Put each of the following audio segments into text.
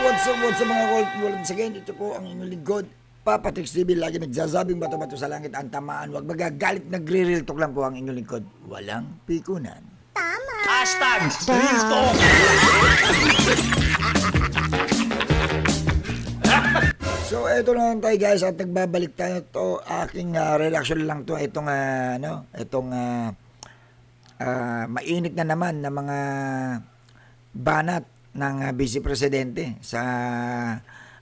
What's up mga Colt? Once again, ito po ang inyong lingkod, Papa Tricks TV. Lagi nagsasabing bato-bato sa langit ang tamaan. Huwag magagalit, nagre-real talk lang po ang inyong lingkod. Walang pikunan. Hashtag Real Talk. So, eto na lang tayo guys at nagbabalik tayo to aking reaction lang to itong mainit na naman na mga banat ng Vice Presidente sa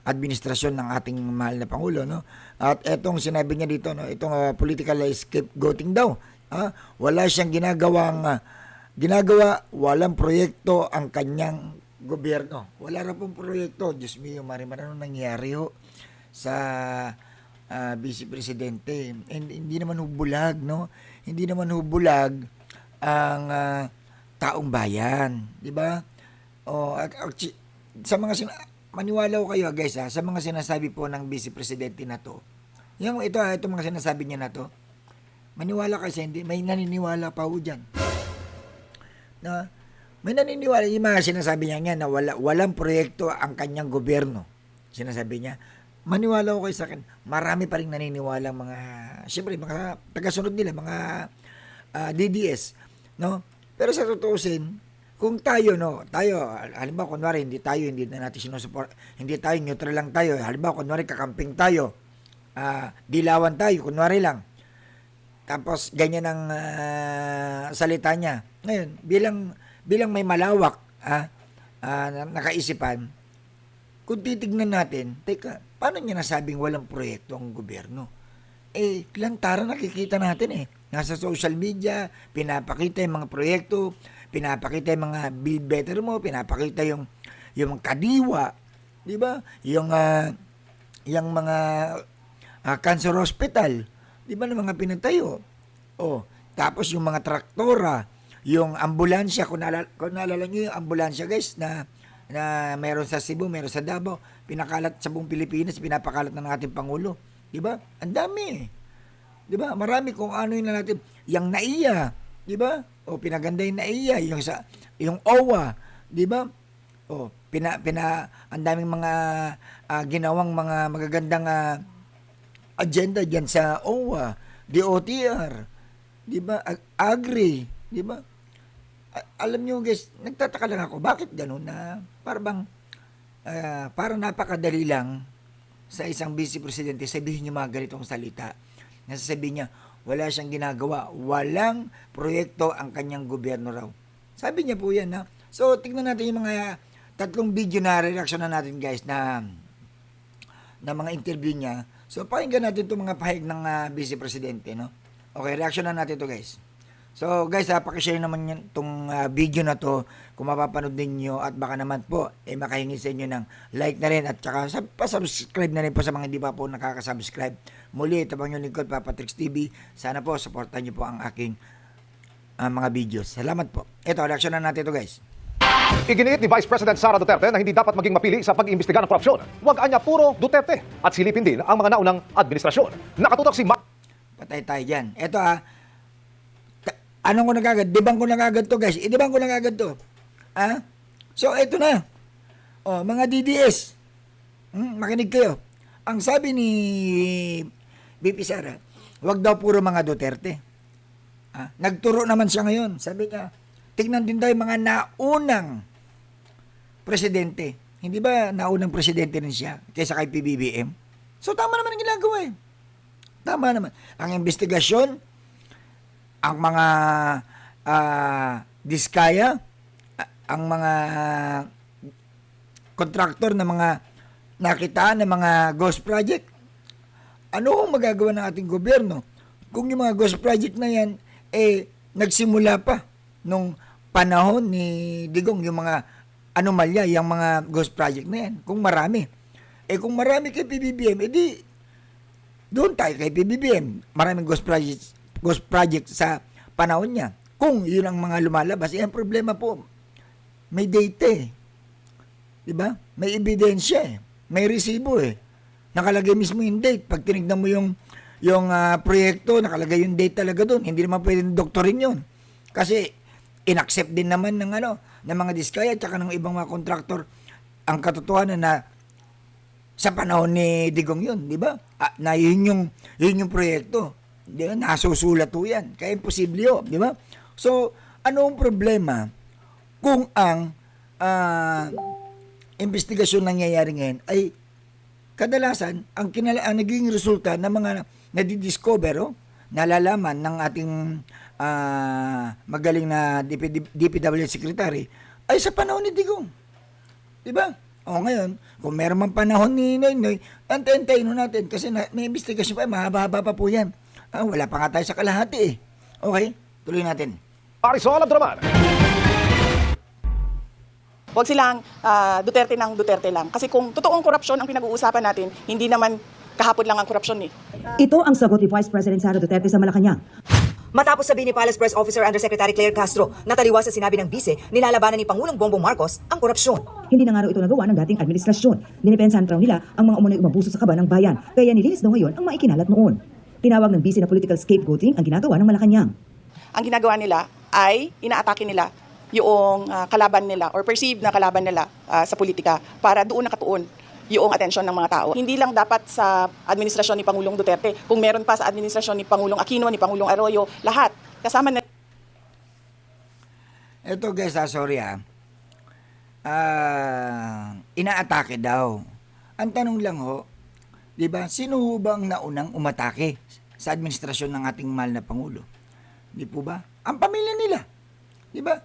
administrasyon ng ating mahal na Pangulo, no? At etong sinabi niya dito, no, itong political scapegoating daw. Wala siyang ginagawa, walang proyekto ang kanyang gobyerno. Wala na pong proyekto. Diyos mio, anong nangyari ho sa Vice Presidente. And hindi naman hubulag, no? Hindi naman hubulag ang taong bayan, di ba? Sa mga maniwala ko kayo guys sa mga sinasabi po ng Vice Presidente na to. Itong mga sinasabi niya na to. Maniwala kasi hindi, may naniniwala pa ho diyan. Na may naniniwala yung mga sinasabi niya na walang proyekto ang kanyang gobyerno. Sinasabi niya, maniwala ko kayo sa akin. Marami pa ring naniniwala mga syempre mga tagasunod nila, mga DDS, no? Pero sa tutuusin, kung tayo halimbawa kunwari hindi na natin sinusuport, hindi tayo neutral lang tayo, halimbawa kunwari kakamping tayo, dilawan tayo kunwari lang, tapos ganyan ang salita niya ngayon bilang may malawak nakaisipan, kung titignan natin, teka, paano niya nasabing walang proyekto ang gobyerno? Lantaran nakikita natin nasa social media, pinapakita yung mga proyekto, pinapakita yung mga build better mo, pinapakita yung kadiwa, di ba? Yung mga cancer hospital, di ba, ng mga pinatayo. Tapos yung mga traktora, yung ambulansya, kung naalala nyo yung ambulansya guys, na meron sa Cebu, meron sa Davao, pinakalat sa buong Pilipinas, pinapakalat ng ating Pangulo. Di ba? Ang dami. Di ba? Marami kung ano yun na natin. Yung NAIA, di ba? Pinaganda yung NAIA, yung OWA, di ba? Ang daming mga ginawang mga magagandang agenda diyan sa OWA, DOTR, di ba? Agri, di ba? Alam niyo guys, nagtataka lang ako, bakit gano'n na parang napakadali lang sa isang Vice Presidente sabihin niyo mga ganitong salita. Nasasabihin niya, wala siyang ginagawa, walang proyekto ang kanyang gobyerno raw. Sabi niya po yan, ha? So, tignan natin yung mga tatlong video na reaction na natin guys na mga interview niya. So, pakinggan natin itong mga pahayag ng Vice Presidente, no? Okay, reaction na natin ito guys. So guys, pakishare naman yan itong video na to kung mapapanood ninyo, at baka naman po makahingi sa inyo ng like na rin, at saka pa-subscribe na rin po sa mga hindi pa po nakaka-subscribe. Muli, ito bang yung lingkod, Papa Tricks TV. Sana po supportan nyo po ang aking mga videos. Salamat po. Ito, reaction na natin ito guys. Iginiit ni Vice President Sara Duterte na hindi dapat maging mapili sa pag-iimbestiga ng korupsyon. Huwag anya puro Duterte at silipin din ang mga naunang administrasyon. Nakatutok si Patay tayo dyan. Ito anong ko nagagad? Dibang ko nagagad to guys. Idibang ko nagagad to. So ito na. Mga DDS. Makinig kayo. Ang sabi ni BP Sara, wag daw puro mga Duterte. Nagturo naman siya ngayon. Sabi niya, tignan din daw yung mga naunang presidente. Hindi ba naunang presidente rin siya kaysa kay PBBM? So tama naman ang ginagawa Tama naman. Ang investigasyon, ang mga diskaya, ang mga kontraktor na mga nakitaan ng mga ghost project. Ano ang magagawa ng ating gobyerno kung yung mga ghost project na yan nagsimula pa nung panahon ni Digong, yung mga anomalya, yung mga ghost project na yan, kung marami. Kung marami kay PBBM, edi doon tayo kay PBBM. Maraming ghost project sa panahon niya. Kung yun ang mga lumalabas, ang problema po, may data diba? May ebidensya may resibo nakalagay mismo yung date. Pag tinignan mo yung proyekto, nakalagay yung date talaga doon. Hindi naman pwedeng doktorin yun. Kasi inaccept din naman ng mga diskaya at saka ng ibang mga kontraktor ang katotohanan na sa panahon ni Digong yun, di ba? Na yun yung proyekto. Di ba? Nasusulat po yan. Kaya imposible yun, di ba? So, ano ang problema kung ang investigasyon nangyayari ngayon ay kadalasan ang naging resulta ng mga nadidiscover, nalalaman ng ating magaling na DPWH Secretary ay sa panahon ni Digong. Di ba? O ngayon, kung meron man panahon ni Noynoy, antayin natin kasi may investigasyon pa, mahaba-haba pa po yan. Wala pa nga tayo sa kalahati eh. Okay, tuloy natin. Marisol Abduraman. Huwag silang Duterte ng Duterte lang. Kasi kung totoong korupsyon ang pinag-uusapan natin, hindi naman kahapon lang ang korupsyon eh. Ito ang sagot ni Vice President Sara Duterte sa Malacanang. Matapos sabihin ni Palace Press Officer Undersecretary Claire Castro na taliwas sa sinabi ng bise, nilalabanan ni Pangulong Bongbong Marcos ang korupsyon. Hindi na nga raw ito nagawa ng dating administrasyon. Dinipensahan raw nila ang mga umunoy umabuso sa kaba ng bayan, kaya nilinis daw ngayon ang maikinalat noon. Tinawag ng bise na political scapegoating ang ginagawa ng Malacanang. Ang ginagawa nila ay inaatake nila yung kalaban nila or perceived na kalaban nila sa politika para doon nakatuon yung atensyon ng mga tao. Hindi lang dapat sa administrasyon ni Pangulong Duterte, kung meron pa sa administrasyon ni Pangulong Aquino, ni Pangulong Arroyo, lahat. Kasama na. Ito guys, sorry inaatake daw. Ang tanong lang di ba, sino ho ba ang naunang umatake sa administrasyon ng ating mahal na Pangulo? Di po ba? Ang pamilya nila. Di ba?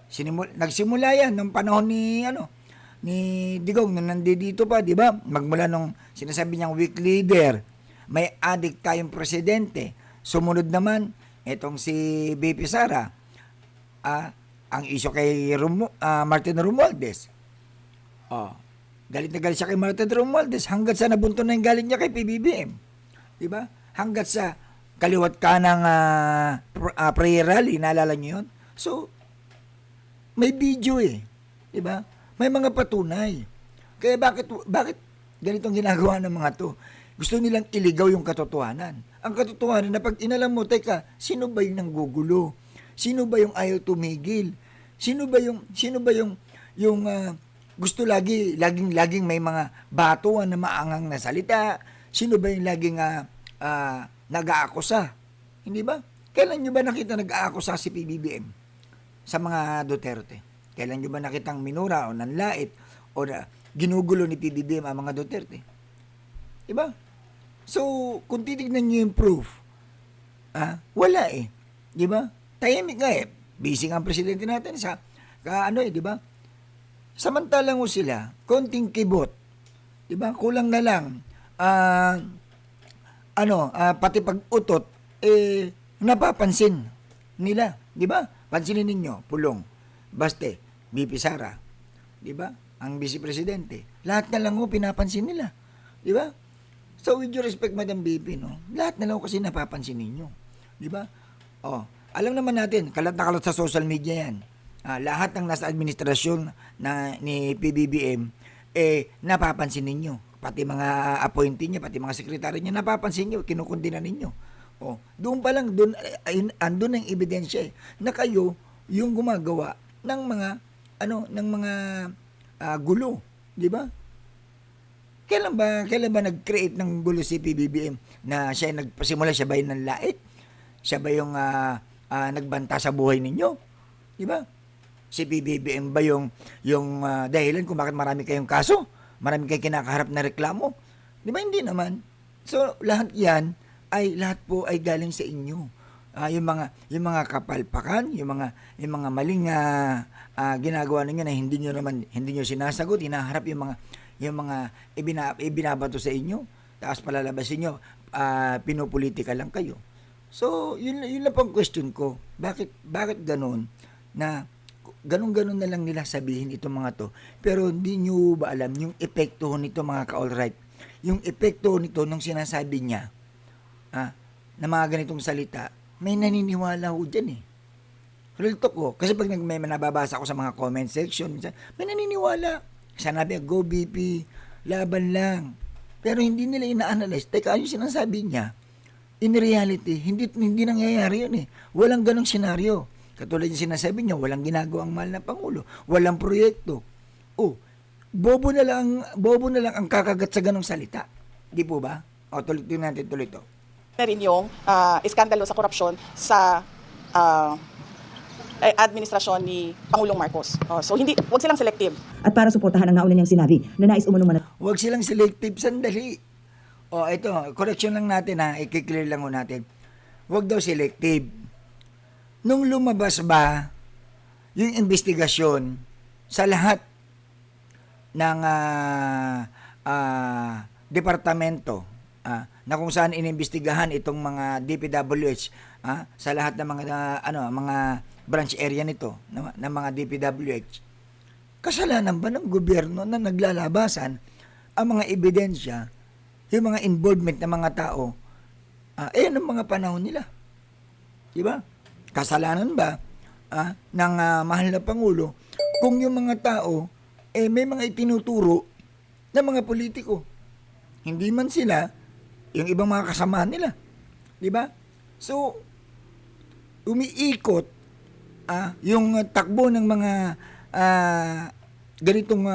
Nagsimula yan nung panahon ni Digong nung nandito pa, di ba? Magmula nung sinasabi niyang weak leader, may adik tayong presidente. Sumunod naman, etong si BP Sara, ang isyo kay Martin Romualdez. Galit na galit siya kay Martin Romualdez hanggat sa nabunto na yung galit niya kay PBBM. Di ba? Hanggat sa kaliwat ka ng prayer rally, naalala niyo yun? So, may video di ba? May mga patunay. Kaya bakit ganitong ginagawa ng mga to? Gusto nilang iligaw yung katotohanan. Ang katotohanan na pag inalam mo, teka, sino ba yung nanggugulo? Sino ba yung ayaw tumigil? Sino ba yung gusto laging may mga batuan na maangang na salita? Sino ba yung laging nag-aakusa? Hindi ba? Kailan nyo ba nakita nag-aakusa si PBBM sa mga Duterte? Kailan nyo ba nakitang minura o nanlait o ginugulo ni PBBM ang mga Duterte? Diba? So, kung titignan nyo yung proof, wala Diba? Tahimik nga Busy nga ang presidente natin sa, diba? Samantalang sila, konting kibot. Diba? Kulang na lang. Pati pag-utot, napapansin nila. Diba? Pansinin ninyo, Pulong, Baste, BP Sara, di ba? Ang vice presidente. Lahat na lang pinapansin nila. Di ba? So with due respect, Madam BP, lahat na lang kasi napapansin ninyo. Di ba? Alam naman natin, kalat na kalat sa social media yan. Lahat ng nasa administrasyon ni PBBM, napapansin ninyo. Pati mga appointee niya, pati mga sekretary niya, napapansin niyo, kinukundina ninyo. Doon pa lang, andun ang ebidensya na kayo yung gumagawa ng mga gulo, di ba? Kailan ba nag-create ng gulo si PBBM na siya nagpasimula, siya ba yung nanlait? Siya ba yung nagbanta sa buhay ninyo? Di ba? Si PBBM ba yung dahilan kung bakit marami kayong kaso? Marami kayong kinakaharap na reklamo? Di ba? Hindi naman. So, lahat po ay galing sa inyo. Yung mga kapalpakan, yung mga maling ginagawa ninyo na hindi nyo sinasagot, hinaharap yung mga ibinabato sa inyo, tapos palalabasin nyo, pinopolitika lang kayo. So, yun lang pang question ko. Bakit ganun na ganun na lang nila sabihin itong mga to, pero hindi nyo ba alam yung epekto nito, mga ka-alright? Yung epekto nito nung sinasabi niya na mga ganitong salita, may naniniwala ho dyan Real talk kasi pag may nababasa ko sa mga comment section, may naniniwala. Sanabi, go BP, laban lang. Pero hindi nila ina-analyze. Teka, yung sinasabi niya, in reality, hindi nangyayari yun Walang ganong senaryo. Katulad yung sinasabi niya, walang ginagawa ang mahal na Pangulo. Walang proyekto. bobo na lang ang kakagat sa ganong salita. Di po ba? O, tuloy natin tuloy to. Na rin yung iskandalo sa korupsyon sa administrasyon ni Pangulong Marcos. So wag silang selective. At para suportahan ang nauna niyang sinabi na nais umano Huwag silang selective, sandali. O, ito, correction lang natin ha, i-clear lang ho natin. Huwag daw selective. Nung lumabas ba yung investigasyon sa lahat ng departamento na kung saan inimbestigahan itong mga DPWH sa lahat ng mga branch area nito ng mga DPWH, kasalanan ba ng gobyerno na naglalabasan ang mga ebidensya, yung mga involvement ng mga tao ng mga panahon nila? Di ba? Kasalanan ba ng mahal na Pangulo kung yung mga tao may mga itinuturo ng mga politiko? Hindi man sila yung ibang mga kasamahan nila. Di ba? So, umiikot yung takbo ng mga ganitong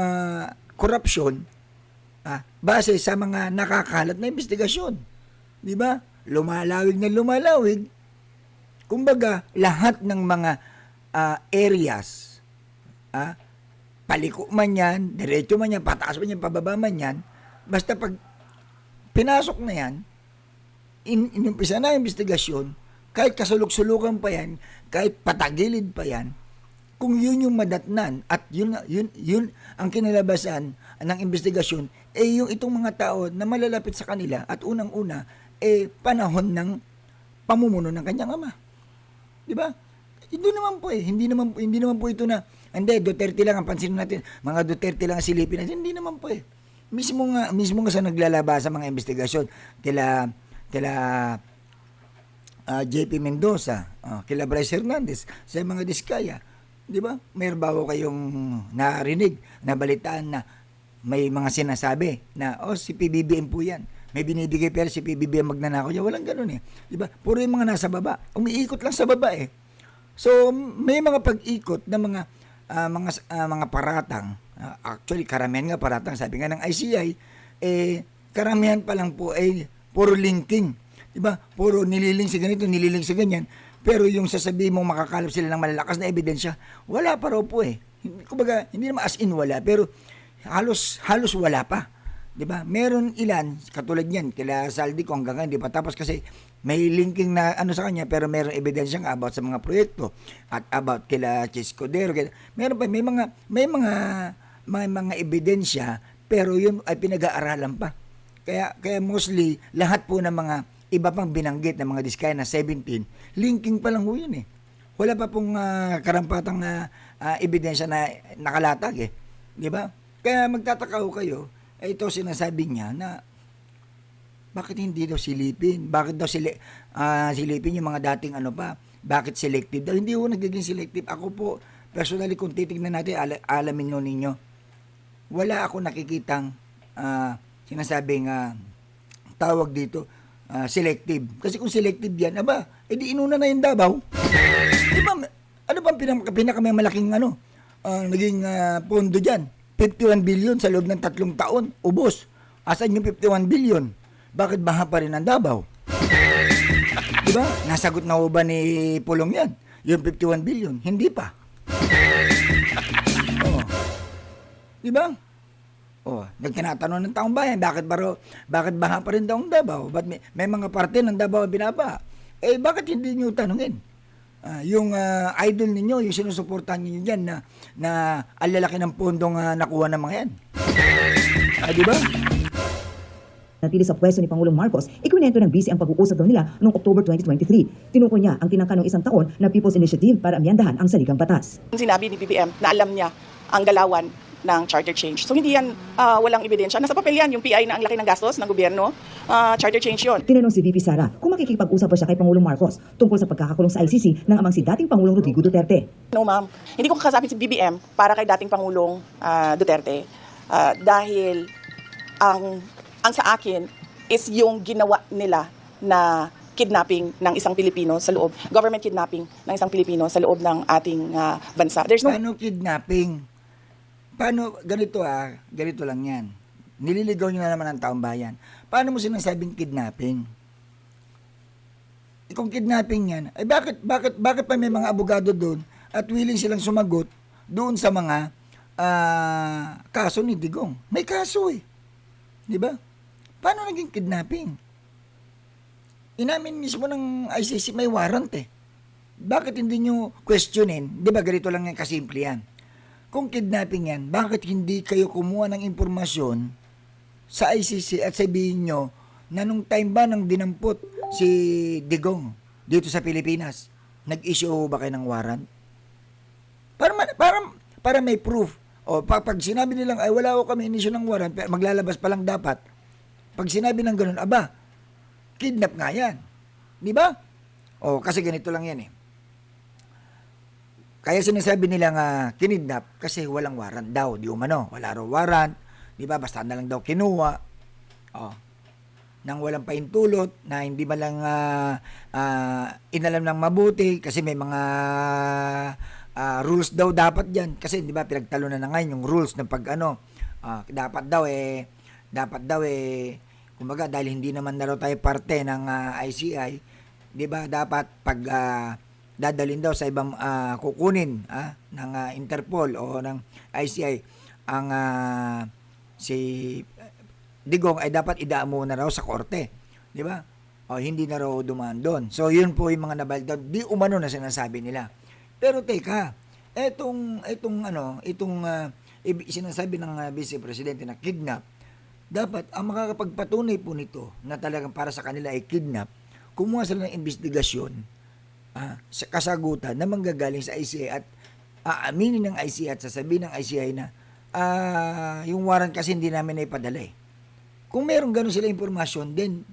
korupsyon base sa mga nakakalat na investigasyon. Di ba? Lumalawig na lumalawig. Kumbaga, lahat ng mga areas, paliko man yan, diretso man yan, pataas man yan, pababa man yan, basta pag pinasok na yan, inumpisa na yung investigasyon, kahit kasulok-sulukan pa yan, kahit patagilid pa yan, kung yun yung madatnan at yun ang kinalabasan ng investigasyon, yung itong mga tao na malalapit sa kanila at unang-una, panahon ng pamumuno ng kanyang ama. Di ba? Hindi naman po ito na, hindi, Duterte lang ang pansinin natin, mga Duterte lang ang silipin natin, hindi naman po Mismo nga sa naglalabas sa mga investigasyon, kila JP Mendoza, kila Bryce Hernandez, sa mga Diskaya, di ba? Mayroon ba kayong narinig, nabalitaan na may mga sinasabi na, si PBBM po yan. May binibigay pero si PBBM magnanakaw niya. Walang ganun Di ba? Puro yung mga nasa baba. Umiikot lang sa baba So, may mga pag-ikot na mga paratang. Actually, karamihan nga paratang. Sabi nga ng ICI, karamihan pa lang po puro linking. Diba? Puro nililing sa ganito, nililing sa ganyan. Pero yung sasabihin mong makakalap sila ng malalakas na ebidensya, wala pa raw po Kumbaga, hindi naman as in wala, pero halos wala pa. Diba? Meron ilan, katulad yan, kila Saldi ko hanggang ngayon, di pa tapos kasi may linking na sa kanya, pero meron ebidensya nga about sa mga proyekto at about kila Chis Cordero. Meron pa, may mga ebidensya, pero yun ay pinag-aaralan pa. Kaya mostly, lahat po ng mga iba pang binanggit ng mga Diskaya na 17, linking pa lang po yun Wala pa pong karampatang ebidensya na nakalatag Di ba? Kaya magtataka kayo, ito sinasabi niya na bakit hindi daw silipin? Bakit daw silipin yung mga dating bakit selective daw? Hindi nagiging selective. Ako po, personally, kung titignan natin, alamin nyo ninyo, wala ako nakikitang sinasabing tawag dito, selective. Kasi kung selective yan, edi inuna na yung Davao. Di ba, ano bang pinakamalaking naging pondo dyan? 51 billion sa loob ng 3 taon, ubos. Asan yung 51 billion? Bakit baha pa rin ang Davao? Diba? Nasagot na ba ni Pulong yan? Yung 51 billion? Hindi pa. Diba? Nagtinatanong ng taong bayan, bakit baha pa rin daw ang Davao? Ba't may mga parte ng Davao binabaha? Bakit hindi nyo tanungin? Yung idol ninyo, yung sinusuportahan ninyo dyan na ang lalaki ng pondong nakuha ng mga yan. Diba? Natili sa pwesto ni Pangulong Marcos, ikwinento ng BC ang pag-uusap daw nila noong October 2023. Tinukoy niya ang tinangka ng 1 taon na People's Initiative para amyandahan ang saligang batas. Sinabi ni BBM na alam niya ang galawan ng charter change. So hindi yan walang ebidensya. Nasa papel yan, yung PI na ang laki ng gastos ng gobyerno, charter change yon. Tinanong si VP Sara kung makikipag-usap pa siya kay Pangulong Marcos tungkol sa pagkakakulong sa ICC ng amang si dating Pangulong Rodrigo Duterte. No ma'am, hindi ko kakasapin si BBM para kay dating Pangulong Duterte dahil ang sa akin is yung ginawa nila na kidnapping ng isang Pilipino sa loob, government kidnapping ng isang Pilipino sa loob ng ating bansa. There's no Ano kidnapping? Paano, ganito lang yan. Nililigaw nyo na naman ang taong bayan. Paano mo sinasabing kidnapping? Kung kidnapping yan, ay bakit pa may mga abogado doon at willing silang sumagot doon sa mga kaso ni Digong? May kaso eh. Di ba? Paano naging kidnapping? Inamin mismo ng ICC may warrant eh. Bakit hindi nyo questionin? Di ba ganito lang yan, kasimple yan. Kung kidnapping yan, bakit hindi kayo kumuha ng impormasyon sa ICC at sabihin nyo na nung time ba nang dinampot si Digong dito sa Pilipinas, nag-issue ba kayo ng warrant? Para may proof. O pag sinabi nilang ay wala ko kami in-issue ng warrant, pero maglalabas pa lang dapat. Pag sinabi ng ganun, aba, kidnap nga yan. Di ba? O kasi ganito lang yan eh. Kaya sinasabi nila nga kinidnap kasi walang warrant daw, di umano. Wala raw warrant, di ba? Basta na lang daw kinuha. Oh. Nang walang paintulot, na hindi man lang inalam ng mabuti kasi may mga rules daw dapat diyan. Kasi di ba pinagtalunan na ngayon yung rules ng dapat daw kumbaga dahil hindi naman na raw tayo parte ng ICI, di ba dapat pag dadalhin daw sa ibang kukunin ng Interpol o ng ICI ang si Digong ay dapat idaan muna raw sa korte, di ba? O hindi na raw dumaan doon. So yun po yung mga nabaldaw, di umano na sinasabi nila. Pero teka, itong sinasabi ng Vice Presidente na kidnap, dapat ang makakapagpatunay po nito na talagang para sa kanila ay kidnap, kumuha sila ng investigasyon sa kasagutan na manggagaling sa ICI at aaminin ng ICI at sasabihin ng ICI na yung warrant kasi hindi namin naipadala eh. Kung meron gano'n sila impormasyon, then,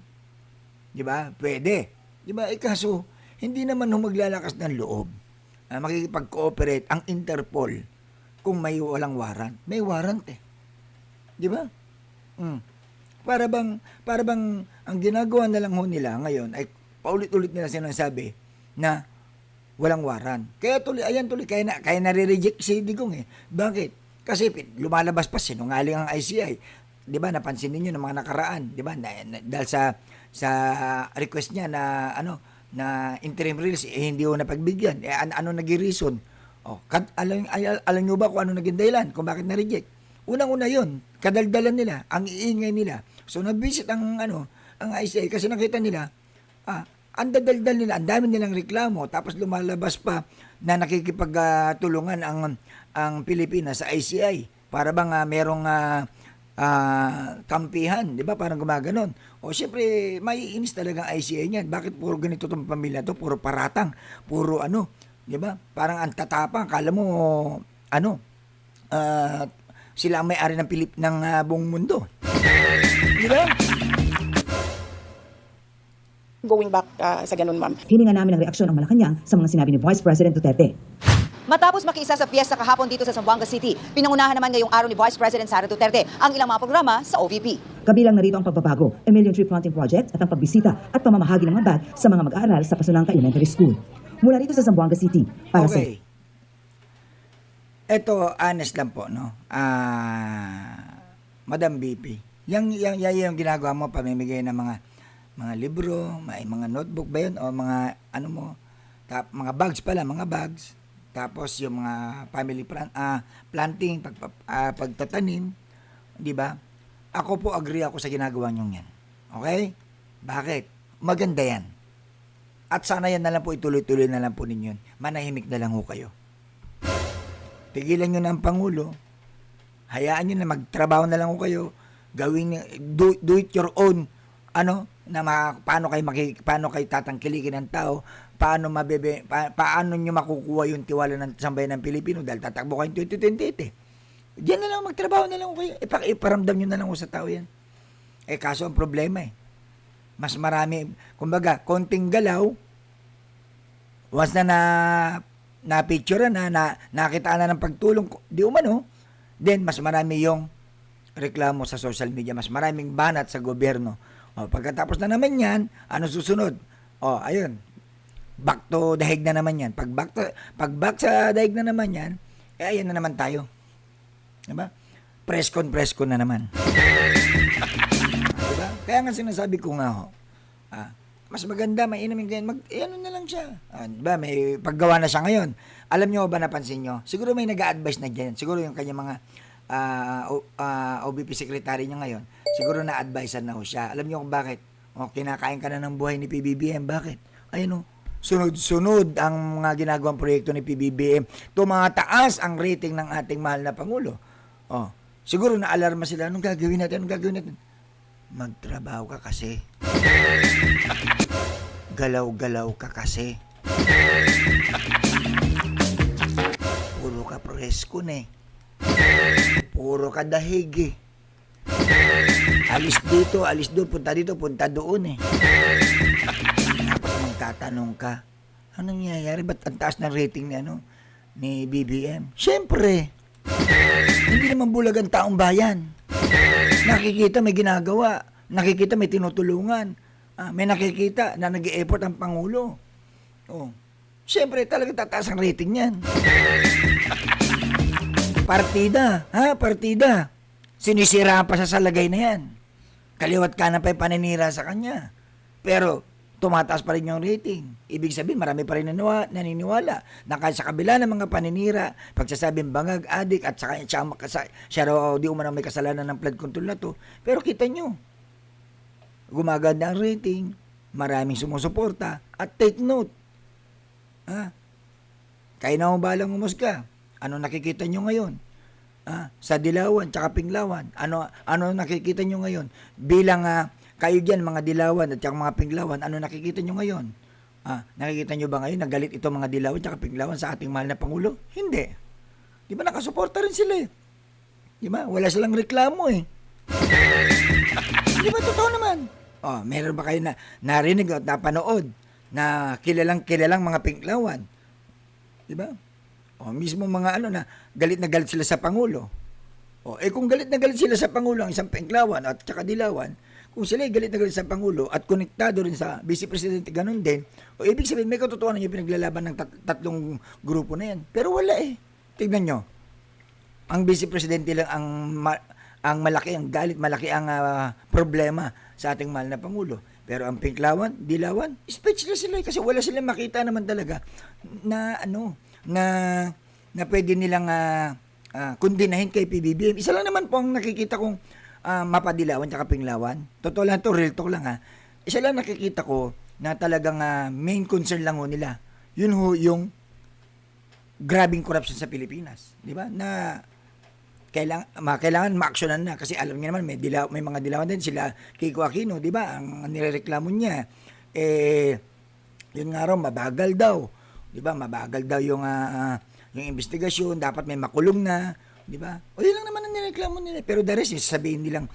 di ba, pwede. Di ba, kaso, hindi naman maglalakas ng loob. Makikipag-cooperate ang Interpol kung may walang warrant. May warrant eh. Di ba? Para bang ang ginagawa na lang ho nila ngayon ay paulit-ulit nila sinasabi na walang warrant. Kaya kaya nare-reject si Digong eh. Bakit? Kasi lumalabas pa sinungaling ang ICI. 'Di ba? Napansin niyo ng mga nakaraan, 'di ba? Dahil sa request niya na na interim release hindi ho napagbigyan. Ano naging reason? Alam niyo ba kung ano naging dahilan kung bakit na-reject? Unang-una 'yon, kadaldalan nila, ang iingay nila. So nag-visit ang ICI kasi nakita nila ang dadaldal nila, ang dami nilang reklamo, tapos lumalabas pa na nakikipagtulungan ang Pilipinas sa ICI para bang merong kampihan, di ba? Parang gumaganon. O syempre, may inis talaga ang ICI niyan. Bakit puro ganito itong pamilya to? Puro paratang, puro di ba? Parang ang tatapang, kala mo, sila ang may-ari ng buong mundo. Di ba? Going back sa ganun, ma'am. Hininga namin ng reaksyon ang Malacanang sa mga sinabi ni Vice President Duterte. Matapos makiisa sa fiesta kahapon dito sa Zamboanga City, pinangunahan naman ngayong araw ni Vice President Sara Duterte ang ilang mga programa sa OVP. Kabilang narito ang pagbabago, a million tree planting project at ang pagbisita at pamamahagi ng mga bag sa mga mag-aaral sa Pasunangka Elementary School. Mula rito sa Zamboanga City, para Okay. Ito, honest lang po, no? Madam BP, yung ginagawa mo, pamimigay ng mga libro, may mga notebook ba yun? O mga, mga bags pala, mga bags. Tapos yung mga family planting, pagtatanim, di ba? Ako po, agree ako sa ginagawa nyo yan. Okay? Bakit? Maganda yan. At sana yan na lang po, ituloy-tuloy na lang po ninyo. Manahimik na lang ho kayo. Tigilan nyo na ang Pangulo. Hayaan nyo na magtrabaho na lang ho kayo. Gawin, do it your own, paano kayo tatangkilikin ng tao, paano nyo makukuha yung tiwala ng sambayan ng Pilipino dahil tatakbo kayo 2028 Diyan na lang magtrabaho na lang kayo. Iparamdam nyo na lang sa tao yan. Kaso ang problema mas marami, kumbaga, konting galaw, once na picture na nakita na ng pagtulong, di umano, then mas marami yung reklamo sa social media, mas maraming banat sa gobyerno. Pagkatapos na naman yan, ano susunod? Ayun, back to dahig na naman yan. Pag back sa dahig na naman yan, ayan na naman tayo. Diba? Preskon na naman. Diba? Kaya nga sinasabi ko nga ho, mas maganda, mainamin ganyan, ano na lang siya. Diba? May paggawa na siya ngayon. Alam nyo ba, napansin nyo? Siguro may nag-a-advise na dyan. Siguro yung kanya mga OBP secretary niya ngayon, siguro na-advisean na ho siya. Alam nyo kung bakit? Kinakain ka na ng buhay ni PBBM. Bakit? Ayun sunod-sunod ang mga ginagawang proyekto ni PBBM. Tumataas ang rating ng ating mahal na Pangulo. Siguro na-alarma sila, anong gagawin natin? Magtrabaho ka kasi. Galaw-galaw ka kasi. Puro ka preskon eh. Puro ka dahig eh. Alis dito, alis doon, punta dito, punta doon eh. Tapos magtatanong ka, anong nangyayari? Ba't ang taas ng rating ni BBM? Siyempre, hindi naman bulag ang taong bayan. Nakikita may ginagawa, nakikita may tinutulungan, may nakikita na nag-e-effort ang Pangulo. Siyempre, talaga tataas ang rating niyan. Partida. Sinisiraan pa sa lagay na yan. Kaliwat kanan pa yung paninira sa kanya. Pero, tumataas pa rin yung rating. Ibig sabihin, marami pa rin naniniwala na kahit sa kabila ng mga paninira, pagsasabing bangag, adik, at saka siya raw di umano may kasalanan ng flood control na to. Pero kita nyo, gumaganda ang rating, maraming sumusuporta, at take note. Kaya na balang umusga. Ano nakikita nyo ngayon? Sa Dilawan, tsaka Pinglawan. Ano nakikita nyo ngayon? Bilang kayo dyan, mga Dilawan at tsaka mga Pinglawan, ano nakikita nyo ngayon? Nakikita nyo ba ngayon, nagalit ito mga Dilawan tsaka Pinglawan sa ating mahal na Pangulo? Hindi. Di ba nakasuporta rin sila eh? Di ba? Wala silang reklamo eh. Di ba totoo naman? Meron ba kayo narinig at napanood na kilalang mga Pinglawan? Di ba? Mismo mga na galit sila sa Pangulo. Kung galit na galit sila sa Pangulo ang isang Pinglawan at tsaka Dilawan, kung sila galit na galit sa Pangulo at konektado rin sa Vice Presidente, ganun din, ibig sabihin may katotohanan yung pinaglalaban ng tatlong grupo na yan. Pero wala eh. Tignan nyo. Ang Vice Presidente lang ang malaki ang galit, malaki ang problema sa ating mahal na Pangulo. Pero ang Pinglawan, Dilawan, speechless sila kasi wala silang makita naman talaga na na pwede nilang kundinahin kay PBBM. Isa lang naman po ang nakikita kong mapadilawan tsaka Pinglawan. Totoo lang to, real talk lang Isa lang nakikita ko na talagang main concern lang ho nila. Yun ho yung grabing corruption sa Pilipinas. Di ba? Na kailangan ma-actionan na kasi alam niyo naman may mga dilawan din sila Kiko Aquino, di ba? Ang nirereklamo niya yun nga raw mabagal daw. Di ba? Mabagal daw yung investigasyon, dapat may makulong na, di ba? Yun lang naman ang nireklamo nila. Pero the rest is sabihin nilang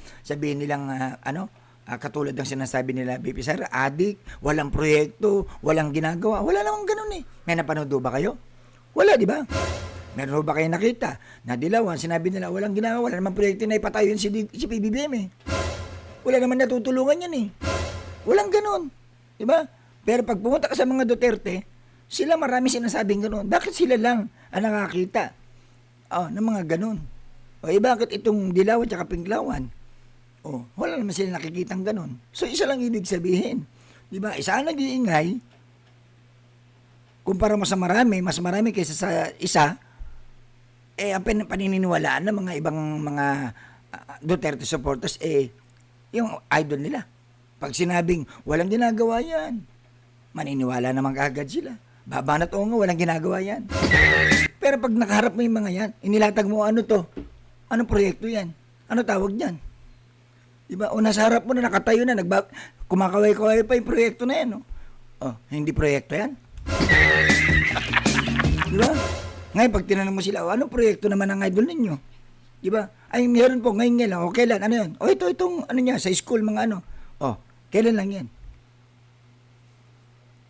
katulad ng sinasabi nila BP Sara, adik, walang proyekto, walang ginagawa. Wala namang ganun eh. May napanood ba kayo? Wala, di ba? Meron ba kayo nakita? Na Dilawan, sinabi nila, walang ginagawa, wala namang proyekto na ipatayo yun si PBBM eh. Wala naman natutulungan yan eh. Walang ganun. Di ba? Pero pag pumunta ka sa mga Duterte, sila marami sinasabing ganun. Bakit sila lang ang nakakita ng mga ganun? Bakit itong Dilawan at Pinglawan? Wala naman sila nakikitang ganun. So, isa lang ibig sabihin. Di ba? Isa ang nag-iingay, kumpara mo sa mas marami kaysa sa isa, ang paniniwalaan ng mga ibang mga Duterte supporters, yung idol nila. Pag sinabing, walang ginagawa yan, maniniwala naman kaagad sila. Babanat o nga, walang ginagawa yan. Pero pag nakaharap mo yung mga yan, inilatag mo, ano to? Anong proyekto yan? Ano tawag yan? Diba? O nasa harap mo na, nakatayo na, kumakaway-kaway pa yung proyekto na yan. Hindi proyekto yan? Diba? Ngayon, pag tinanong mo sila, anong proyekto naman ang idol ninyo? Diba? Ay, meron po, ngayon lang. Kailan? Ano yan? Itong, niya, sa school, mga kailan lang yan?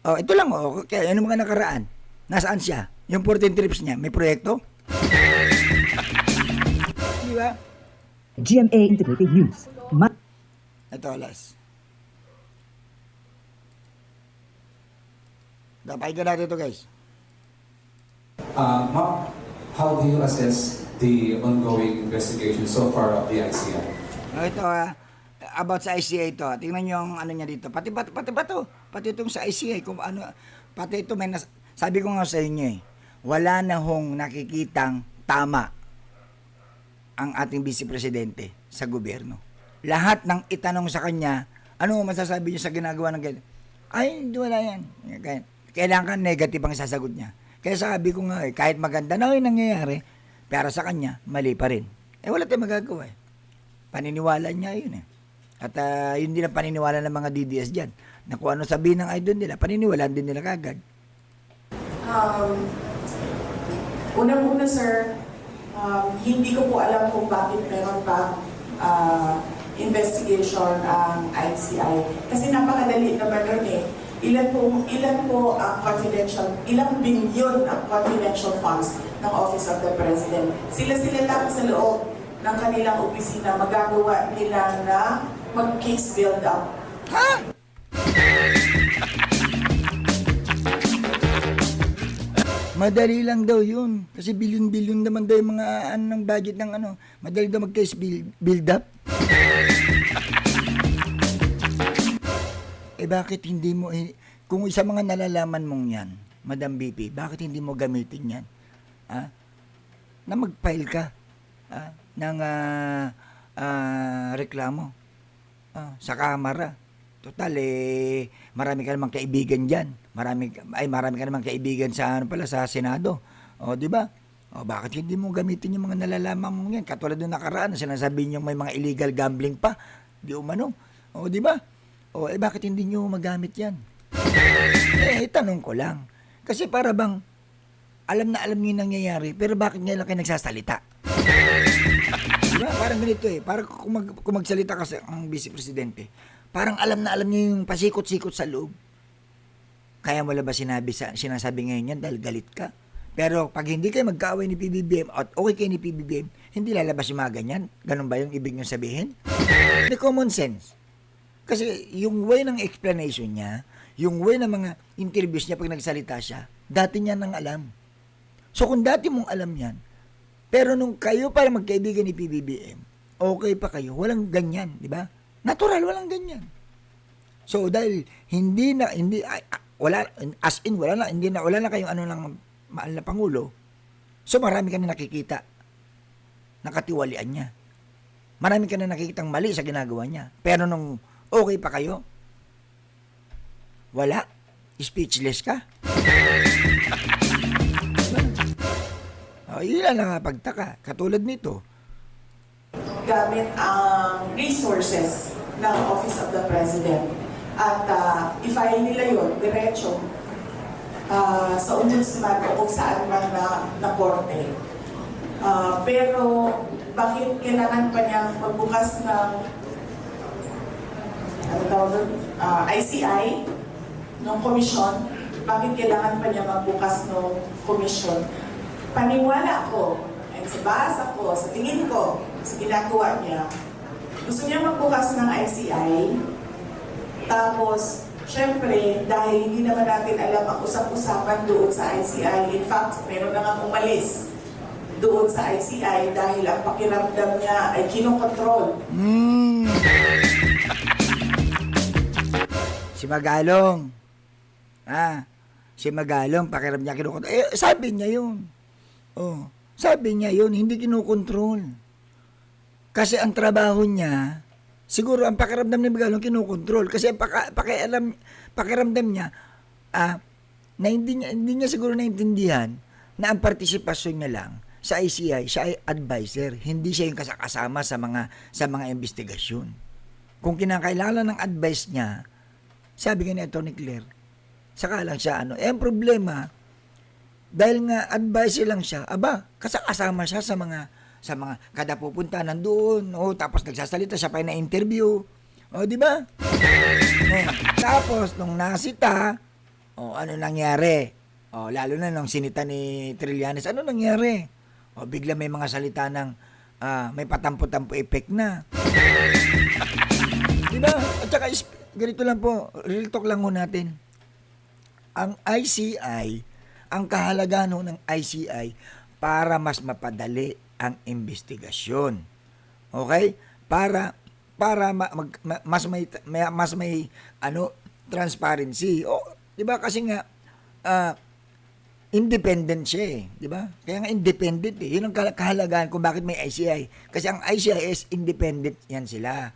Ito lang, kaya ano mga nakaraan? Nasaan siya? Yung 14 trips niya, may proyekto? Di ba? GMA Integrated News. Ito, last. Dapat ka natin ito, guys. Ma'am, how do you assess the ongoing investigation so far of the ICI. Ito about sa ICI ito. Tingnan niyo yung ano niya dito. Pati itong sa ICI kung ano, pati ito sabi ko nga sa inyo wala na hong nakikitang tama ang ating Vice Presidente sa gobyerno. Lahat ng itanong sa kanya, ano masasabi niya sa ginagawa ng ganyan? Ay, hindi wala yan. Kailangan negative ang sasagot niya. Kaya sabi ko nga kahit maganda na yung nangyayari, pero sa kanya, mali pa rin. Wala tayong magagawa Paniniwala niya yun At yun din ang paniniwala ng mga DDS dyan. Na kung ano sabihin ng idol nila, paniniwalaan din nila kagad. Unang-una sir, hindi ko po alam kung bakit meron pa investigation ang ICI. Kasi napakadali naman nun Ilan po ang confidential, ilang bilyon ang confidential funds ng Office of the President. Sila lang sa loob ng kanilang opisina magagawa nila na mag-case build-up. Madali lang daw yun. Kasi bilyon-bilyon naman daw yung mga ng budget ng Madali daw mag-case build up. Bakit hindi mo, kung isa mga nalalaman mong yan, Madam BP, bakit hindi mo gamitin yan? Na mag-file ka ng reklamo sa Kamara. Total, marami ka namang kaibigan dyan. Marami ka namang kaibigan sa sa Senado. Di ba? Bakit hindi mo gamitin yung mga nalalaman mong yan? Katulad nung nakaraan, sinasabi niyo may mga illegal gambling pa. Di umano. Di ba? Bakit hindi nyo magamit yan? Tanong ko lang. Kasi para bang, alam na alam nyo yung nangyayari, pero bakit ngayon lang kayo nagsasalita? Diba? Parang ganito Parang kung magsalita kasi ang Vice Presidente, parang alam na alam nyo yung pasikot-sikot sa loob. Kaya mo ba sinasabi ngayon yan dahil galit ka? Pero pag hindi kayo magkaaway ni PBBM at okay kayo ni PBBM, hindi lalabas yung mga ganyan? Ganun ba yung ibig nyo sabihin? May common sense. Kasi yung way ng explanation niya, yung way ng mga interviews niya pag nagsalita siya, dati niya nang alam. So kung dati mong alam yan, pero nung kayo para magkaibigan ni PBBM, okay pa kayo, walang ganyan, di ba? Natural, walang ganyan. So dahil wala na kayong ng mahal na Pangulo, so marami ka na nakikita na katiwalian niya. Marami ka na nakikitang mali sa ginagawa niya. Pero nung okay pa kayo? Wala? Speechless ka? Yun lang nga pagtaka. Katulad nito. Gamit ang resources ng Office of the President. At i-file nila yun, diretso, sa ombudsman o kung saan man na korte. Pero bakit kailangan pa niyang magbukas ng ICI ng komisyon? Bakit kailangan pa niya magbukas ng komisyon? Paniwala ko, at sa basa ko, sa tingin ko, sa ginagawa niya, gusto niya magbukas ng ICI, tapos, syempre, dahil hindi naman natin alam ang usap-usapan doon sa ICI, in fact, meron na nga umalis doon sa ICI dahil ang pakiramdam niya ay kinokontrol. Si Magalong. Si Magalong, pakiramdam niya kinokontrol. Sabi niya yun. Sabi niya yun, hindi kinokontrol. Kasi ang trabaho niya, siguro ang pakiramdam ni Magalong kinokontrol. Kasi ang pakiramdam niya, na hindi niya siguro naintindihan na ang partisipasyon niya lang sa ICI, siya ay advisor, hindi siya yung kasama sa mga investigasyon. Kung kinakailangan ng advice niya, sabi nga ni Atty. Claire, saka lang siya ang problema, dahil nga advisor lang siya, kasama siya sa mga kada pupunta nandoon, tapos nagsasalita siya pa na interview. Di ba? Tapos nung nasita, ano nangyari? Lalo na nung sinita ni Trillanes, ano nangyari? Bigla may mga salita ng may patampo-tampo effect na. Diba? At saka ganito lang po, real talk lang ho natin. Ang ICI, ang kahalagahan ho ng ICI para mas mapadali ang investigasyon. Okay? Para mas may transparency. O, 'di ba kasi nga independent siya eh, 'di ba? Kaya nga independent eh. 'Yun ang kahalagahan kung bakit may ICI. Kasi ang ICI is independent 'yan sila.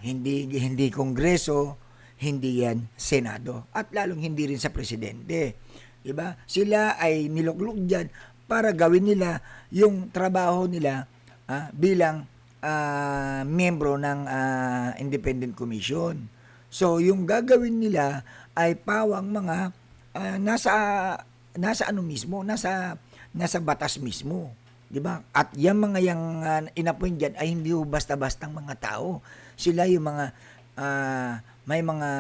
Hindi Kongreso, hindi yan Senado, at lalong hindi rin sa presidente. 'Di ba? Sila ay niluklok diyan para gawin nila yung trabaho nila bilang miyembro ng Independent Commission. So, yung gagawin nila ay pawang mga nasa batas mismo, 'di ba? At yung mga inappoint diyan ay hindi basta-bastang mga tao. Sila yung mga may mga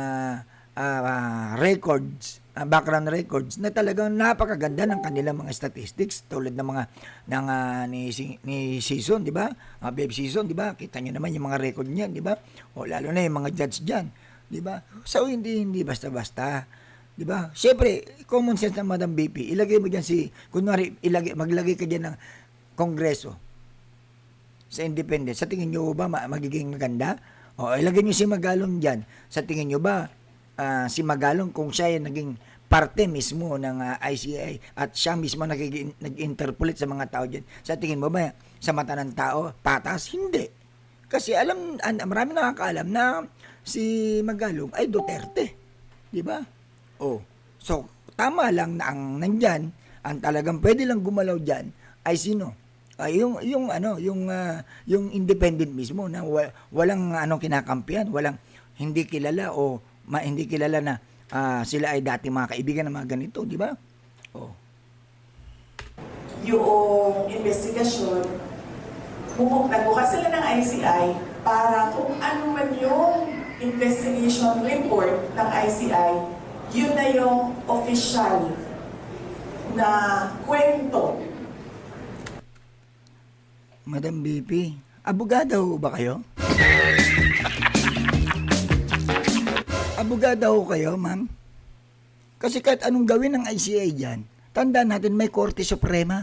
records, background records na talagang napakaganda ng kanilang mga statistics tulad ng mga ni Season, 'di ba? Babe Season, 'di ba? Kita niyo naman yung mga record niyan, 'di ba? O lalo na yung mga judge diyan, 'di ba? So hindi basta-basta, 'di ba? Siyempre, common sense ng Madam BP. Ilagay mo diyan maglagay ka diyan ng Kongreso sa independent. Sa tingin niyo ba magiging maganda? O ilagay niyo si Magalong diyan. Sa tingin niyo ba si Magalong, kung siya ay naging parte mismo ng ICI at siya mismo nag-interpolate sa mga tao diyan, sa tingin mo ba sa mata ng tao patas? Hindi. Kasi marami nakakaalam na si Magalong ay Duterte, 'di ba? So tama lang na ang nandyan, ang talagang pwede lang gumalaw diyan ay sino? Yung independent mismo na walang kinakampihan, walang hindi kilala o hindi kilala na sila ay dati mga kaibigan ng mga ganito, di ba? Yung investigasyon, nagbukas sila ng ICI para kung ano man yung investigation report ng ICI, yun na yung official na kwento. Madam BP, abogado ba kayo? Abogado kayo, ma'am? Kasi kahit anong gawin ng ICI dyan, tandaan natin may Korte Suprema.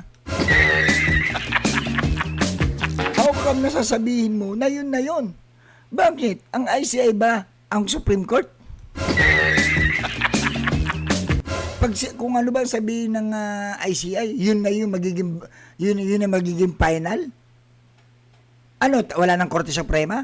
How come nasasabihin mo na yun? Bakit? Ang ICI ba ang Supreme Court? Kung ano ba sabihin ng ICI, yun na yung magiging final? Ano, wala ng Korte Suprema?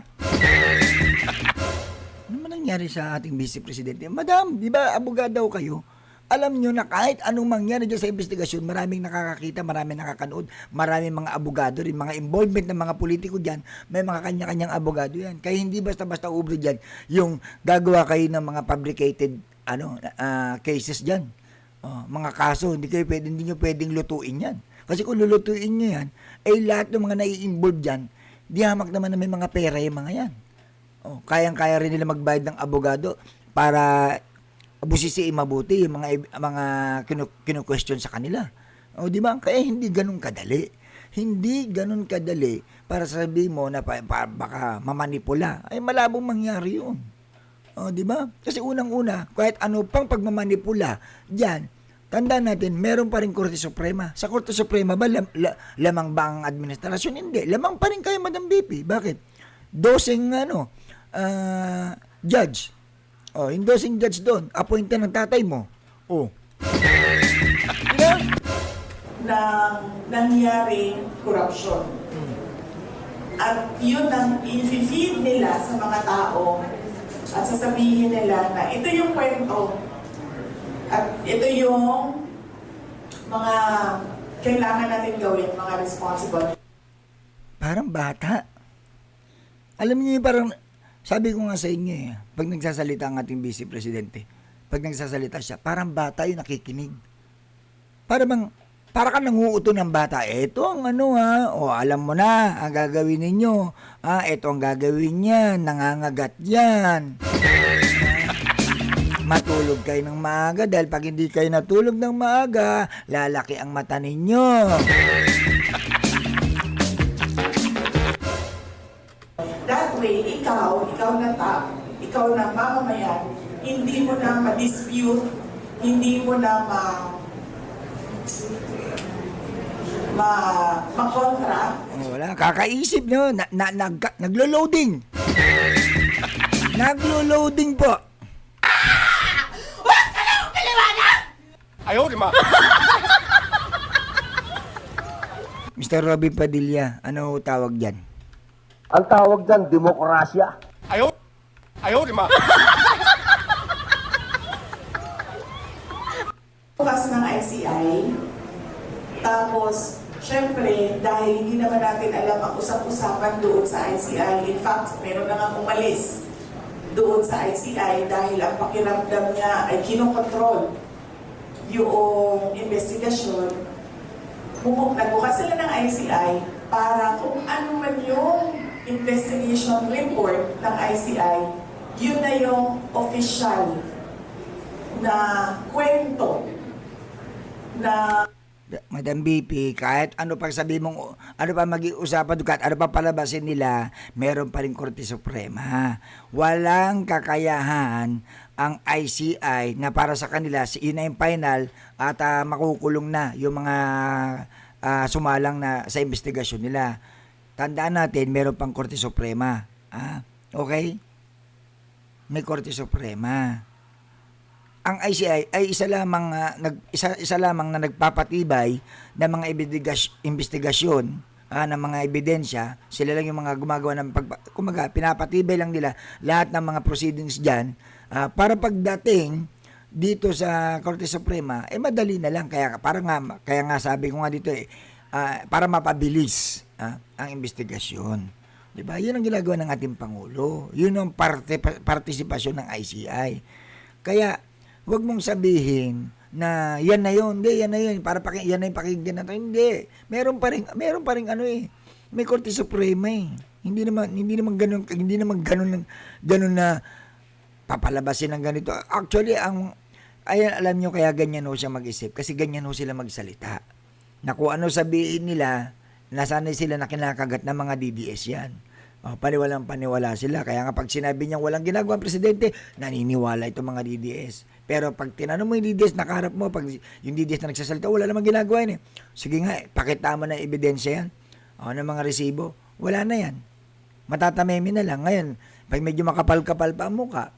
Ano man nangyari sa ating Vice Presidente? Madam, di ba abogado kayo? Alam nyo na kahit anong mangyari dyan sa investigasyon, maraming nakakakita, maraming nakakanood, maraming mga abogado rin, mga involvement ng mga politiko dyan, may mga kanya-kanyang abogado yan. Kaya hindi basta-basta ubro dyan yung gagawa kayo ng mga fabricated cases dyan. Mga kaso, hindi nyo pwedeng lutuin yan. Kasi kung lulutuin nyo yan, lahat ng mga nai-involve dyan, di hamak naman na may mga pera yung mga yan. Kayang-kaya rin nila magbayad ng abogado para busisiin mabuti yung mga kinu-question sa kanila. Di ba? Kaya hindi ganun kadali. Hindi ganun kadali para sabihin mo na baka mamanipula. Ay malabong mangyari yun. Di ba? Kasi unang-una, kahit ano pang pagmamanipula diyan, tandaan natin, meron pa rin Korte Suprema. Sa Korte Suprema ba lamang ba ang administrasyon? Hindi. Lamang pa rin kayo, Madam BP. Bakit? Dosing judge. Yung dosing judge doon, appointed ng tatay mo. Diba? Ng nangyaring corruption. At yun ang i-feed nila sa mga tao at sasabihin nila na ito yung kwento at ito yung mga kailangan natin gawin, mga responsible. Parang bata. Alam niyo, parang sabi ko nga sa inyo pag nagsasalita ang ating Vice Presidente, pag nagsasalita siya, parang bata yung nakikinig. Para ka nanguuto ng bata. Ito ang alam mo na, ang gagawin ninyo. Ito ang gagawin niya, nangangagat yan. Matulog kayo ng maaga dahil pag hindi kayo natulog ng maaga, lalaki ang mata ninyo. That way, ikaw na mamamayan, hindi mo na ma-dispute, hindi mo na makontra. Wala, kakaisip no, naglo-loading. Naglo-loading po. Ayaw, di ma. Mr. Robin Padilla, ano tawag dyan? Ang tawag dyan, demokrasya. Ayaw, di ma. Bukas ng ICI. Tapos, syempre, dahil hindi naman natin alam ang usap-usapan doon sa ICI. In fact, meron na nga umalis doon sa ICI dahil ang pakiramdam niya ay kinokontrol yung investigasyon. Nagbukas sila ng ICI para kung ano man yung investigation report ng ICI, yun na yung official na kwento na Madam BP, kahit ano pa sabi mong, ano pa mag-iusapan doon, kahit ano pa palabasin nila, meron pa rin Korte Suprema. Walang kakayahan ang ICI na para sa kanila, yun na yung final at makukulong na yung mga sumalang na sa investigasyon nila. Tandaan natin, meron pang Korte Suprema. Okay? May Korte Suprema. Ang ICI ay isa lamang na nagpapatibay ng mga investigasyon ng mga ebidensya. Sila lang yung mga gumagawa ng pinapatibay lang nila lahat ng mga proceedings diyan para pagdating dito sa Korte Suprema madali na lang, kaya nga sabi ko nga dito para mapabilis ang investigasyon. 'Di ba? 'Yun ang ginagawa ng ating pangulo. 'Yun ang partisipasyon ng ICI. Kaya huwag mong sabihin na yan na yun, hindi, yan na yun, yan na yung pakinggan natin. Hindi. Meron pa rin may Korte Suprema eh. Hindi naman ganun na papalabasin ng ganito. Actually, alam nyo kaya ganyan ho siya mag-isip, kasi ganyan ho sila magsalita. Na kung ano sabihin nila, nasanay sila na kinakagat ng mga DDS yan. Paniwalang-paniwala sila. Kaya nga pag sinabi niyang walang ginagawa ang presidente, naniniwala itong mga DDS. Pero pag tinanong mo yung DDS, nakaharap mo, pag yung DDS na nagsasalita, wala namang ginagawa yun eh. Sige nga, pakita mo na ebidensya yan. Ng mga resibo. Wala na yan. Matatamemi na lang. Ngayon, pag medyo makapal-kapal pa ang muka,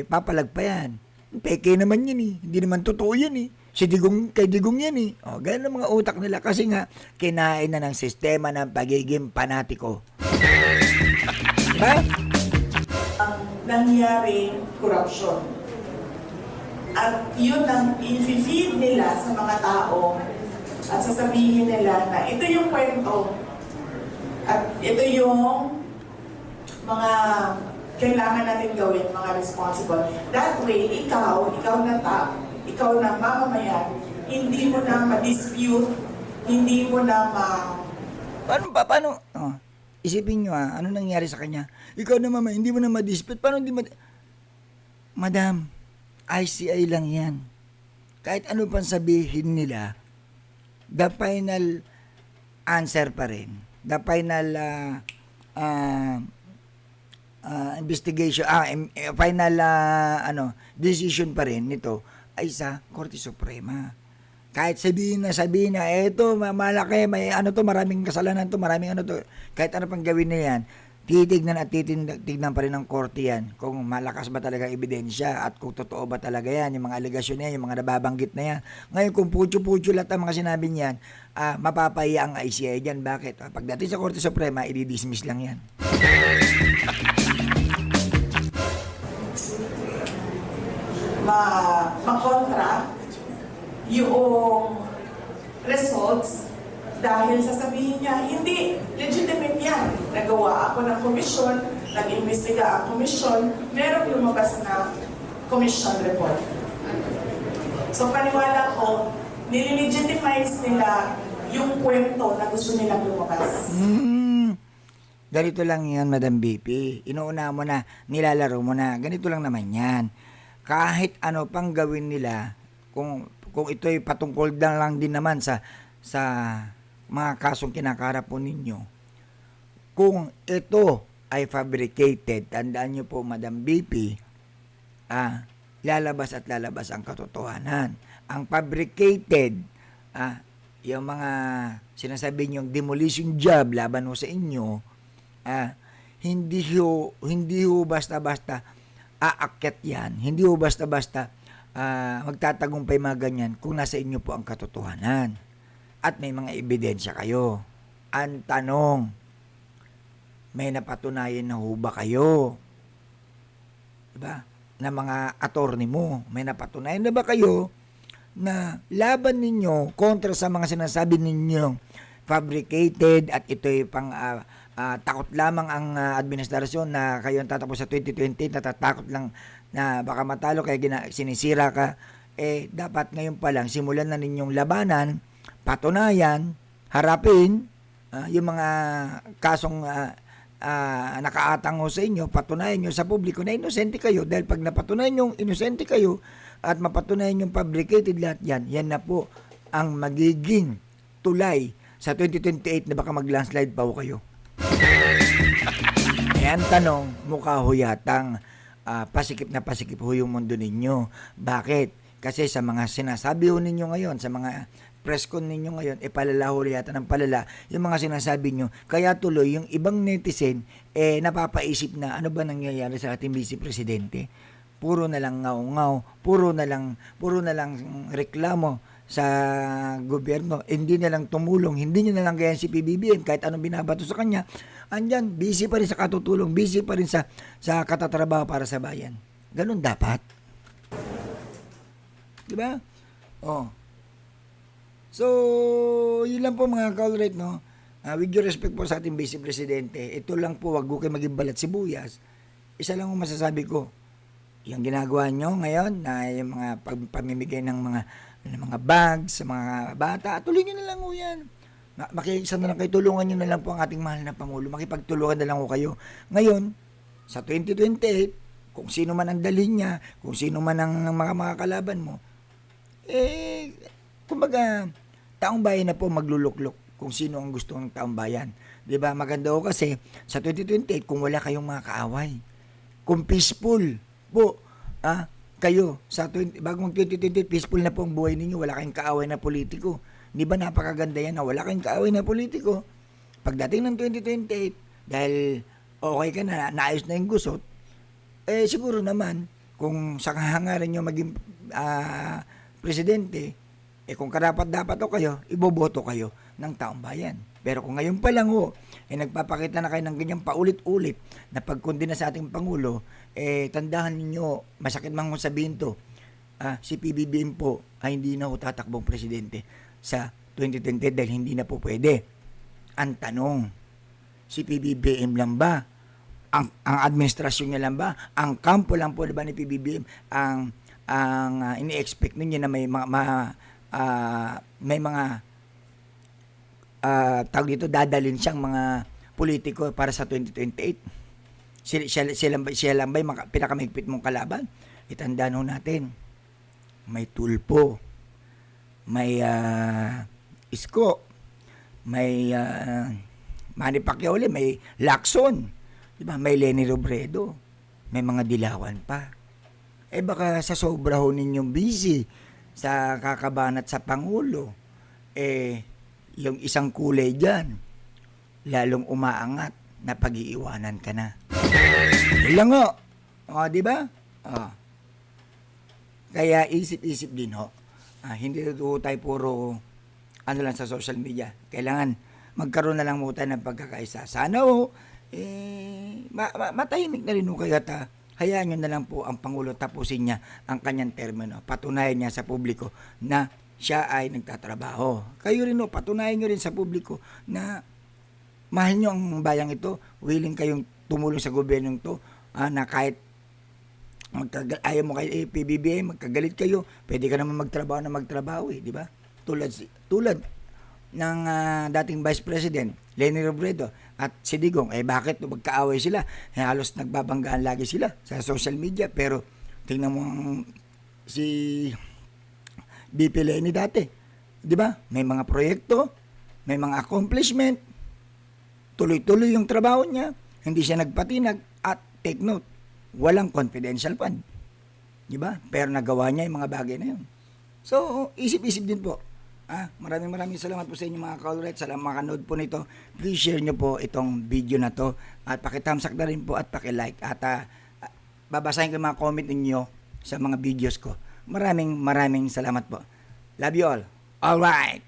papalag pa yan. Peke naman yan eh. Hindi naman totoo yan eh. Kay Digong yan eh. Ganyan ang mga utak nila. Kasi nga, kinain na ng sistema ng pagiging panatiko. Diba? ang nangyaring corruption. At yun ang i-feed nila sa mga tao at sasabihin nila na ito yung kwento at ito yung mga kailangan natin gawin, mga responsible. That way, ikaw na mamamayan, hindi mo na ma-dispute, hindi mo na Paano? Isipin nyo ano nangyari sa kanya? Ikaw na mama, hindi mo na ma-dispute. Paano hindi Madam, ICI lang yan. Kahit ano pang sabihin nila, the final answer pa rin. The final investigation, final decision pa rin nito ay sa Korte Suprema. Kahit sabihin na eto malaki, may maraming kasalanan to, maraming kahit ano pang gawin na yan, titignan tignan pa rin ng korte yan kung malakas ba talaga ebidensya at kung totoo ba talaga yan, yung mga alegasyon na yan, yung mga nababanggit na yan. Ngayon kung putyo-putyo lahat ang mga sinabi niyan, mapapahiya ang ICI dyan. Bakit? Pagdating sa Korte Suprema, i-dismiss lang yan. makontra yung results dahil sasabihin niya, hindi, legitimate yan. Nagawa ako ng komisyon, nag-imbestiga ang komisyon, merong lumabas na commission report. So paniwala ko, nililegitimize nila yung kwento na gusto nilang lumabas. Ganito lang yan, Madam BP. Inuuna mo na, nilalaro mo na. Ganito lang naman yan. Kahit ano pang gawin nila, kung ito'y patungkol lang din naman sa mga kasong kinakarap po ninyo, kung ito ay fabricated, tandaan nyo po, Madam BP, lalabas at lalabas ang katotohanan. Ang fabricated, yung mga sinasabi niyong demolition job laban ho sa inyo, hindi ho basta-basta aakyat yan. Hindi ho basta-basta magtatagumpay mga ganyan kung nasa inyo po ang katotohanan at may mga ebidensya kayo. Ang tanong, may napatunayan na ho ba kayo? Diba? Na mga attorney mo, may napatunayan na ba kayo na laban ninyo kontra sa mga sinasabi ninyong fabricated at ito'y pang takot lamang ang administrasyon na kayo ang tatapos sa 2020, natatakot lang na baka matalo kaya sinisira ka, dapat ngayon pa lang simulan na ninyong labanan, patunayan, harapin yung mga kasong nakaatang ho sa inyo, patunayan nyo sa publiko na inosente kayo, dahil pag napatunayan yung inosente kayo at mapatunayan yung fabricated lahat yan na po ang magiging tulay sa 2028 na baka mag-landslide pa ho kayo. Ayan tanong, mukha ho yatang pasikip na pasikip ho yung mundo ninyo. Bakit? Kasi sa mga sinasabi ho ninyo ngayon, sa mga press con ninyo ngayon, palala ho yata ng palala yung mga sinasabi nyo. Kaya tuloy, yung ibang netizen, napapaisip na ano ba nangyayari sa ating vice presidente. Puro na lang ngaw-ngaw, puro na lang reklamo sa gobyerno, hindi na lang tumulong, hindi niya na lang ganyan si PBBM kahit anong binabato sa kanya, andyan, busy pa rin sa katutulong, busy pa rin sa katatrabaho para sa bayan. Ganun dapat. Diba? Oh. So, yun lang po mga kaulret, no? With due respect po sa ating Vice Presidente, ito lang po, wag ko kayo maging balat sibuyas. Isa lang ang masasabi ko, yung ginagawa nyo ngayon, na yung mga pamimigay ng mga bags sa mga bata, tuloy nyo na lang ho yan. Makiisa na lang kayo, tulungan nyo na lang po ang ating mahal na Pangulo, makipagtulungan na lang ho kayo. Ngayon, sa 2028, kung sino man ang dalhin niya, kung sino man ang mga kalaban mo, kumbaga, taong bayan na po magluluklok kung sino ang gusto ng taong bayan. Diba? Maganda ho kasi sa 2028 kung wala kayong mga kaaway. Kung peaceful po, kayo sa bago mag 2028 peaceful na po ang buhay ninyo, wala kayong kaaway na politiko. Di ba napakaganda yan na wala kayong kaaway na politiko? Pagdating ng 2028, dahil okay ka na, naayos na yung gusot, siguro naman, kung sa kahangaran nyo maging presidente, kung karapat-dapat o kayo, iboboto kayo ng taong bayan. Pero kung ngayon pa lang nagpapakita na kayo ng ganyan paulit-ulit na pagkundi na sa ating Pangulo, tandahan ninyo, masakit man kung sabihin to, si PBBM po ay hindi na tatakbong presidente sa 2020 dahil hindi na po pwede. Ang tanong, si PBBM lang ba? Ang administrasyon niya lang ba? Ang kampo lang po ba ni PBBM ang ini-expect ninyo na may mga tawag dito, dadalhin siyang mga politiko para sa 2028. Siya lang ba yung pinakamahigpit mong kalaban? Itandaan ho natin, may Tulpo, may Isko, may Manny Pacquiao, may Lacson, diba? May Leni Robredo, may mga dilawan pa. Baka sa sobra ho ninyong busy sa kakabanat sa Pangulo, yung isang kulay dyan, lalong umaangat na pag-iiwanan ka na. Yun lang ho. Di ba? Kaya isip-isip din ho. Hindi tayo puro lang sa social media. Kailangan magkaroon na lang muna ng pagkakaisa. Sana ho, matahimik na rin ho kayo at hayaan nyo na lang po ang Pangulo tapusin niya ang kanyang termino. Patunayan niya sa publiko na siya ay nagtatrabaho. Kayo rin patunayan nyo rin sa publiko na mahal nyo ang bayang ito, willing kayong tumulong sa gobyerno ito, na kahit ayaw mo kay PBBM, magkagalit kayo, pwede ka naman magtrabaho di ba? Tulad ng dating Vice President Leni Robredo at si Digong, bakit magkaaway sila? Halos nagbabanggaan lagi sila sa social media, pero tingnan mo si BP Leni dati, di ba? May mga proyekto, may mga accomplishment, tuloy-tuloy yung trabaho niya, hindi siya nagpatinag, at take note, walang confidential fund. Di ba? Pero nagawa niya yung mga bagay na yun. So, isip-isip din po Maraming salamat po sa inyo mga ka-alright. Sa makanood po nito, please share nyo po itong video na to at pakithamsak na rin po at pakilike at babasahin ko yung mga comment ninyo sa mga videos ko. Maraming salamat po. Love you all. Alright.